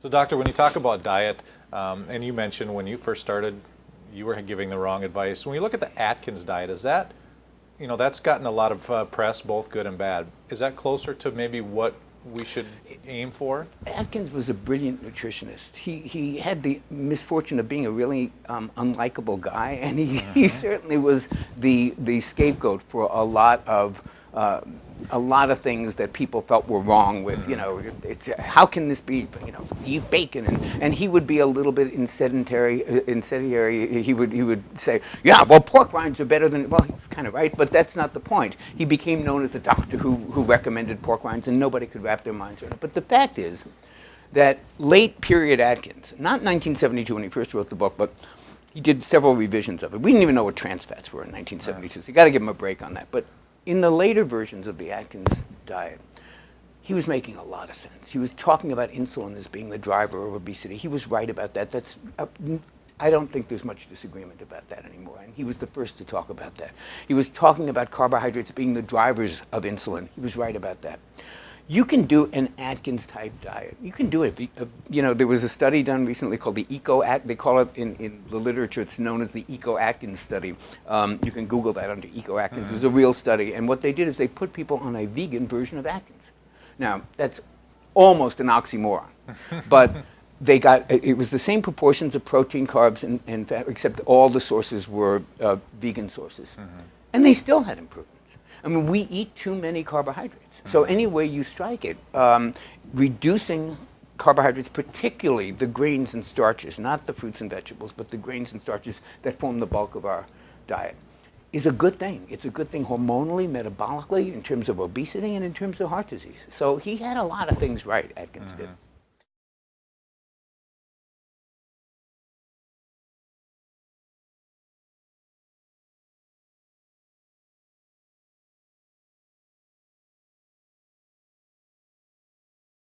So, doctor, when you talk about diet, and you mentioned when you first started, you were giving the wrong advice. When you look at the Atkins diet, is that, that's gotten a lot of press, both good and bad. Is that closer to maybe what we should aim for? Atkins was a brilliant nutritionist. He had the misfortune of being a really unlikable guy, and he certainly was the scapegoat for a lot of things that people felt were wrong with. It's how can this be? Eat bacon, and he would be a little bit incendiary. He would say, yeah, well, pork rinds are better than. Well, he was kind of right, but that's not the point. He became known as the doctor who recommended pork rinds, and nobody could wrap their minds around it. But the fact is that late period Atkins, not 1972 when he first wrote the book, but he did several revisions of it. We didn't even know what trans fats were in 1972, so you got to give him a break on that. But in the later versions of the Atkins diet, he was making a lot of sense. He was talking about insulin as being the driver of obesity. He was right about that. I don't think there's much disagreement about that anymore, and he was the first to talk about that. He was talking about carbohydrates being the drivers of insulin. He was right about that. You can do an Atkins-type diet. You can do it. There was a study done recently called the Eco-Atkins. They call it in the literature, it's known as the Eco-Atkins study. You can Google that under Eco-Atkins. It was a real study. And what they did is they put people on a vegan version of Atkins. Now, that's almost an oxymoron. But it was the same proportions of protein, carbs, and fat, except all the sources were vegan sources. And they still had improvements. I mean, we eat too many carbohydrates. So any way you strike it, reducing carbohydrates, particularly the grains and starches, not the fruits and vegetables, but the grains and starches that form the bulk of our diet, is a good thing. It's a good thing hormonally, metabolically, in terms of obesity, and in terms of heart disease. So he had a lot of things right, Atkins did.